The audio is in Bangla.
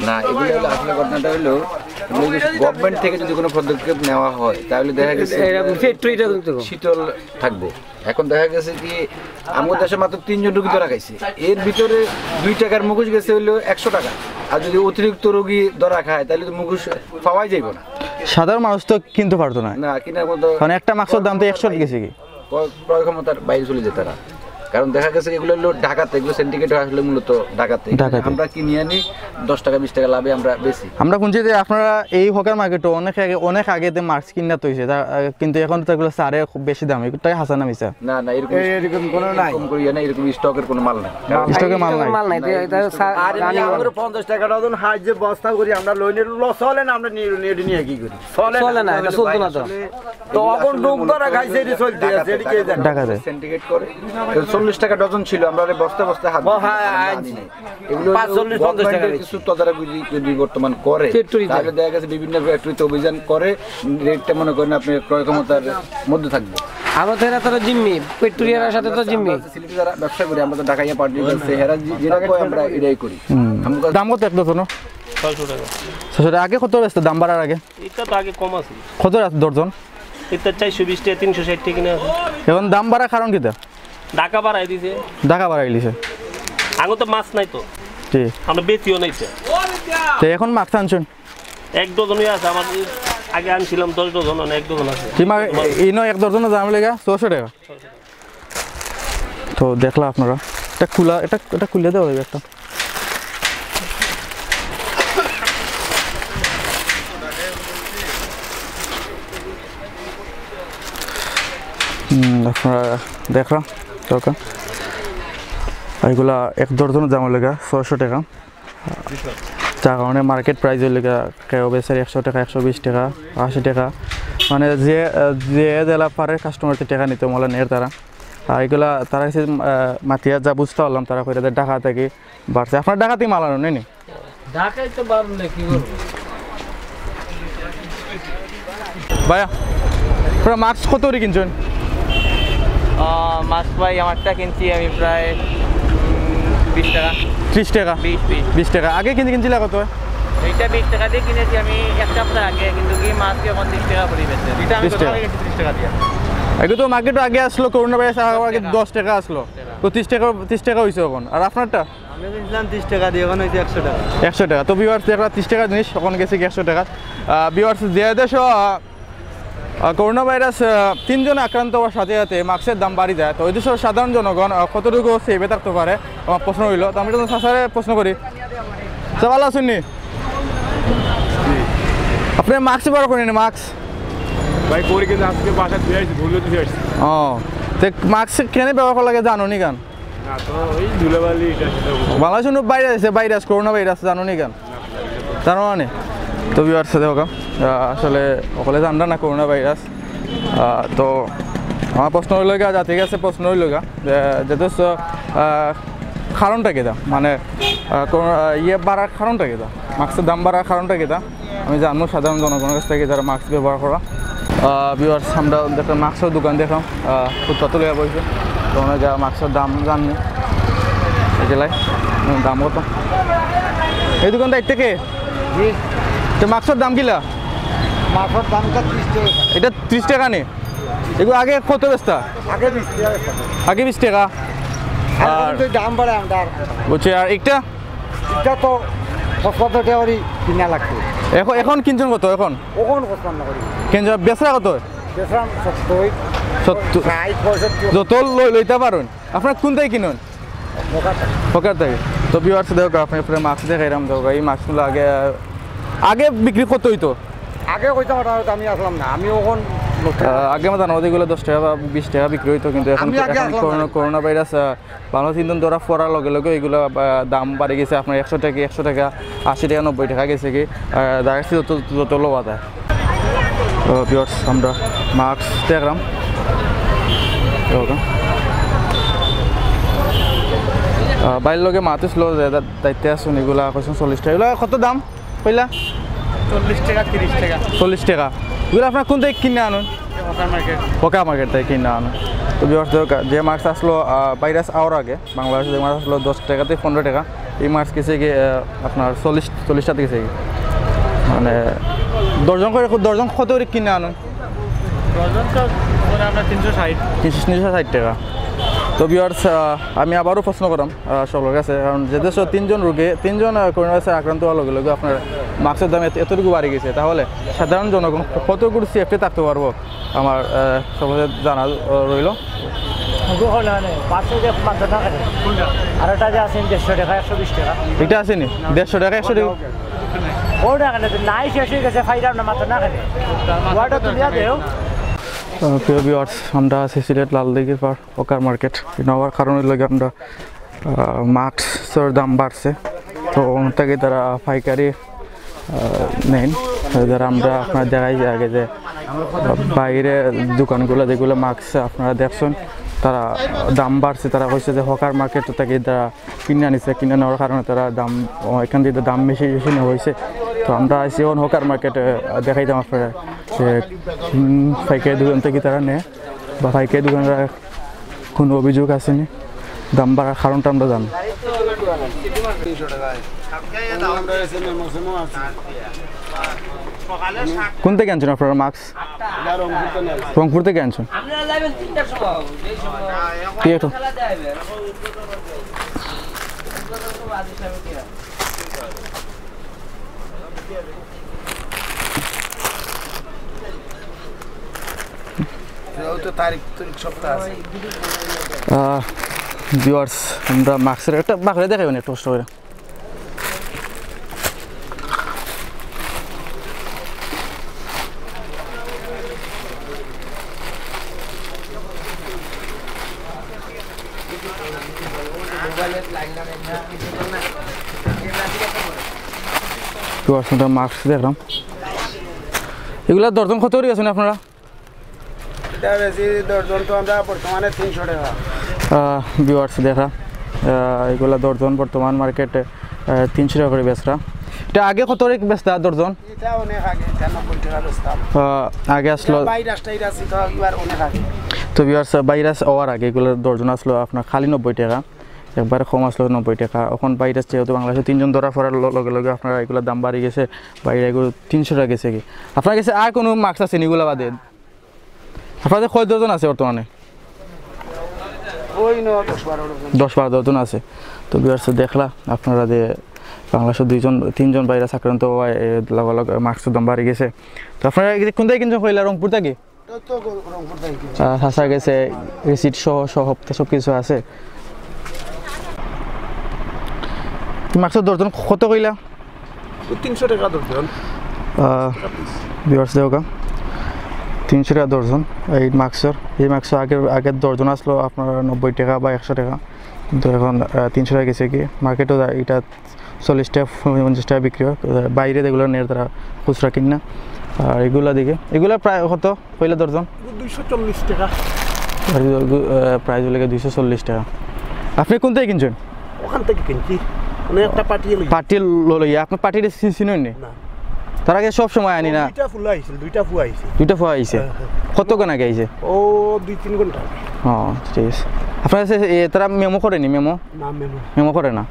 না এগুলো আসলে ঘটনাটা হলো গভর্নমেন্ট থেকে যদি কোনো পদক্ষেপ নেওয়া হয় তাহলে দেখা গেছে ফ্যাক্টরিটা শীতল থাকবো। এখন দেখা গেছে কি আমাদের দেশে মাত্র 3 জন রোগী ধরা খাইছে, এর ভিতরে 2 টাকার মুখোশ গেছে হলো 100 টাকা। আর যদি অতিরিক্ত রোগী ধরা খায় তাহলে তো মুখোশ পাওয়াই যাইব না। সাধারণ মানুষ তো কিনতে পারতো না, না কেনার মতো, কারণ একটা মাস্কের দাম তো 100 গেছে কি ক্রয় ক্ষমতার বাইরে চলে যেত তারা। কারণ দেখা গেছে এগুলো হলো ঢাকাতে, এগুলো সিন্ডিকেট আসলে মূলত ঢাকাতে। আমরা কিনে আনি 10 টাকা 20 টাকা লাভে আমরা বেশি। আমরা শুনছি যে আপনারা এই হকার মার্কেটে অনেক আগে মাস্ক কিনা তৈছে, কিন্তু এখন তো এগুলো সারে খুব বেশি দাম। এটাই হাসান মিছা? না না এরকম কোনো নাই, কম করি না, এরকম স্টকের কোনো মাল নাই, স্টকে মাল নাই। আর আমরা 50 টাকা ডজন হাই যে বস্তা করি আমরা লইনের লস হলে না আমরা নিয়ে কি করি, চলে না, এটা চলতো না। তো এখন ডুব ধরা খাইছে এটি চলতে আছে, এটি কে জানে ঢাকাতে সিন্ডিকেট করে। 40 টাকা ডজন ছিল, আমরা বস্তা বস্তা হাত আনি নাই। এগুলো 45-50 টাকা কিছু তদারকি যদি বর্তমান করে তাহলে দেখা গেছে বিভিন্ন ফ্যাক্টরিতে অভিযান করে রেটটা মনে করেন আপনি ক্রয় ক্ষমতার মধ্যে থাকবে। আমাদের তো জিম্মি পেট্রোলিয়ামের সাথে তো জিম্মি সিলেটে যারা ব্যবসা করি আমরা তো ঢাকাইয়া পার্টি করছে, এরা যেটা কয় আমরা এটাই করি। দাম কত এক ডজন? 600 টাকা। 600 টাকা। আগে কত বেচতো দাম বাড়ার আগে? এটা তো আগে কম আছে। কত আছে ডজন? এটা 420 টাকা 360 টাকা কিনে আছে। এখন দাম বাড়ার কারণ কিটা? ঢাকা বাড়াই দিছে। ঢাকা বাড়াই দিছে। আগে তো মাছ নাই তো, ঠিক আমরা বেচিও নাইছে। তো এখন মাছ আনছেন? 1 ডজনই আছে। আমার আগে আনছিলাম 10 ডজন, না 1 ডজন আছে। কি মানে ইনো 1 ডজনের দাম লেগা 600 টাকা। তো দেখলা আপনারা এটা খোলা, এটা খুলে দাও একটা। আপনারা দেখলাম দরকার এইগুলা 1 ডজনের দাম লেগা 600 টাকা। যার কারণে মার্কেট প্রাইস লেগা কেউ বেচার 100 টাকা 120 টাকা 80 টাকা, মানে যে জেলা পারে কাস্টমারকে টাকা নিতে মলা নেয় তারা। আর এগুলা তারা কাছে মাতিয়া যা বুঝতে পারলাম তারা কইরা ঢাকা থেকে বাড়ছে। আপনার ঢাকাতে মাল আনো নেই? ঢাকায় তো বাড়লে কি করব ভাইয়া? পুরো মাস্ক কত করে কিনছেন? মাছ ভাই আমারটা কিনছি আমি প্রায় 20 টাকা। 30 টাকা? 20 টাকা। আগে কিনছিল কত? এইটা 20 টাকা দিয়ে কিনেছি আমি 1 সপ্তাহ আগে, কিন্তু কি মাছকে এখন 30 টাকা পড়ে গেছে। এটা আমি কত আগে 30 টাকা দিয়ে। আগে তো মার্কেটে আগে আসলো, করোনা ভাইরাস আগে 10 টাকা আসলো, তো 30 টাকা হইছে এখন। আর আপনারটা? আমি কিনছিলাম 30 টাকা দিয়ে, এখন হইছে 100 টাকা। 100 টাকা। তো ভিউয়ার্স দেখলা 30 টাকা জিনিস এখন গেছে কি 100 টাকা। ভিউয়ার্স যে দেশে করোনা ভাইরাস 3 জন আক্রান্ত হওয়ার সাথে সাথে মাস্কের দাম বাড়ি যায়, তো ওই দেশের সাধারণ জনগণ কতটুকু সেভে থাকতে পারে আমার প্রশ্ন হইল। তো আমি সাসারে প্রশ্ন করি, ভালো আছেন নি আপনি? মাস্ক ব্যবহার করেন? মাস্ক ভাই করি কিন্তু আজকে বাসা ধুয়ে আসছি, ভুলে ধুয়ে আসছি। ও তো মাস্ক কেন ব্যবহার করা লাগে জানো নি কেন? না তো ওই ধুলেবালি এটা বাংলাদেশ ভাইরাস করোনা ভাইরাস জানো নি কেন? জানো না? তো ভিউয়ার্স দেখো আসলে সকলে জানরা না করোনা ভাইরাস। তো আমার প্রশ্ন হইল গা যা, ঠিক আছে, প্রশ্ন হইল গা যেহেতু কারণটা কেদা, মানে বাড়ার কারণটা কেদা, মাস্কের দাম বাড়ার কারণটা কেদা আমি জানবো সাধারণ জনগণের কাছ থেকে যারা মাস্ক ব্যবহার করা। ভিউয়ার্স আমরা একটা মাস্কের দোকান দেখলাম, ফুটপাতে লেগে বলছে, তো অনেক মাস্কের দাম জাননি জেলায় দাম কত। এই দোকানটা এক থেকে তো মাস্কের দাম কিলা? মাছের দামটা 30 টাকা। এটা 30 টাকা নেই? এগুলো আগে কত বেচতা? আগে 20 টাকা। আগে 20 টাকা। আর দাম বাড়ে আমরা বলছি। আর এটা তো 75 টাকা করে কিনা লাগছে। এখন কিনছেন কত? এখন ওখানে 55 করে কিনছেন। বেচরা কত? বেচলাম 70 70 যত লইতে পারেন। আপনার কোন থেকে কিনুন? ফকার থেকে। তো ভিউয়ার্স দেখো আপনি মাস্ক দেখাইলাম, দেখো এই মাস্কগুলো আগে বিক্রি কত হইতো? আগে কইতে আমি আসলাম না, আমি ওখান আগে আমার জানা এগুলো 10 টাকা বা 20 টাকা বিক্রি হইতো, কিন্তু এখন করোনা ভাইরাস বাংলা 3 দিন ধরা পড়ার লগে লগে এগুলো দাম বাড়ে গেছে। আপনার 100 টাকা 80 টাকা 90 টাকা গেছে কি দাঁড়াচ্ছি যত লোয়া যায়। তো ভিউয়ার্স আমরা মাস্ক দেখলাম, বাইরের লগে মাতুস লো দায়িত্বে আসুন, এগুলা কইছেন 40 টাকা। এগুলো কত দাম কইলা? 40 টাকা 30 টাকা। 40 টাকা। এগুলো আপনার কোন থেকে কিনে আনুন? পকা মার্কেট থেকে কিনে আনুন। তো ভিউয়ার্স যে মাস্ক আসলো ভাইরাস আওয়ার আগে বাংলাদেশে যে মাস্ক আসলো 10 টাকা থেকে 15 টাকা, এই মাছ গেছে গিয়ে আপনার 40 টাকা গেছে মানে দর্জন কত করে কিনে আনুন ডজন তো মানে আমরা 360 টাকা তো ভিউয়ার্স আমি আবারও প্রশ্ন করাম সকলের কাছে কারণ যেহেতু 3জন করোনা ভাইরাসে আক্রান্ত হওয়ার লগে লগে আপনার মাস্কের দাম এতটুকু বাড়ি গেছে তাহলে সাধারণ জনগণ কতটুকু সেফটি থাকতে পারবো আমার সকলের জানা রইল আর এটা যে আছে 150 টাকা 120 টাকা এটা আছে নি 150 টাকা 100 টাকা ওটা কেন নাই শেষ হয়ে গেছে ফাইদার না মাত্র না কেন ওটা তো দিয়া দেও প্রিয় ভিউয়ার্স আমরা আছি সিলেট লালদিঘির পার ওকার মার্কেট নেওয়ার কারণে লাগে আমরা মাস্কের দাম বাড়ছে তো থেকে তারা পাইকারি নেন যারা আমরা আপনার দেখাই আগে যে বাইরে দোকানগুলো যেগুলো মাস্ক আপনারা দেখছেন তারা দাম বাড়ছে তারা কইছে যে হকার মার্কেট থেকে তারা কিনে আনিছে কিনে নেওয়ার কারণে তারা দাম এখান থেকে দাম বেশি হয়েছে তো আমরা আইসি এখন হকার মার্কেটে দেখাইতাম আপনারা যে পাইকারি দোকান থেকে তারা নেয় বা পাইকারি দোকানরা কোনো অভিযোগ আসেনি দাম বাড়ার কারণটা আমরা জানি কোন থেকে আনছেন আপনারা মাস্ক রংপুর থেকে আনছেন ভিউয়ার্স আমরা মাস্কের একটা বাকরে দেখাবেন একটু কষ্ট করে মাস্ক দেখলাম এগুলা দর্জন কত করে আছেন আপনারা ভিউয়ার্স দেখা এগুলা দর্জন বর্তমান মার্কেটে 300 টাকা করে বেচরা এটা আগে কত করে বেচতা দর্জন আগে আসলো তো ভিউয়ার্স ভাইরাস হওয়ার আগে এগুলো দর্জন আসলো আপনার খালি 90 টাকা একবার কম আসলো 90 টাকা এখন ভাইরাস যেহেতু বাংলাদেশে 3জন ধরা পড়ার লগে লগে আপনারা এগুলোর দাম বাড়ি গেছে বাইরে এগুলো 300 টাকা গেছে কি আপনার কাছে আর কোনো মাস্ক আছে এগুলো বাদে আপনাদের কয় দর্জন আছে বর্তমানে 10-12 দর্জন আছে তো ভিউয়ার্স দেখলা আপনারা যে বাংলাদেশে 3জন ভাইরাস আক্রান্ত হওয়ায় লগে মাস্কের দাম বাড়ি গেছে তো আপনারা কোন থেকে কিনছেন কইলা রংপুর থেকে হাসা গেছে রিসিট সহ সব কিছু আছে মাস্কের দর্জন কত কইলা 300 টাকা দর্জন ভিউয়ার্স দেখো 300 টাকা দর্জন এই মাস্কের আগের দর্জন আসলো আপনার 90 টাকা বা 100 টাকা কিন্তু এখন 300 টাকা গেছে কি মার্কেটও এটা 40 টাকা 50 টাকা বিক্রি হয় বাইরে যেগুলো নেয় তারা খুচরা কিনা আর এগুলা প্রায় কত কইলা দর্জন 240 টাকা প্রাইস লাগে 240 টাকা আপনি কোন থেকে কিনছেন ওখান থেকে কিনছি মানে একটা পার্টি লইয়া আপনি পার্টির চিনেন না তার আগে সব সময় আনি না দুইটা ফুয়া আইছে কত গান আগে আইছে ও 2-3 ঘন্টা ঠিক আছে আপনার তারা মেমো করেনি মেমো করে না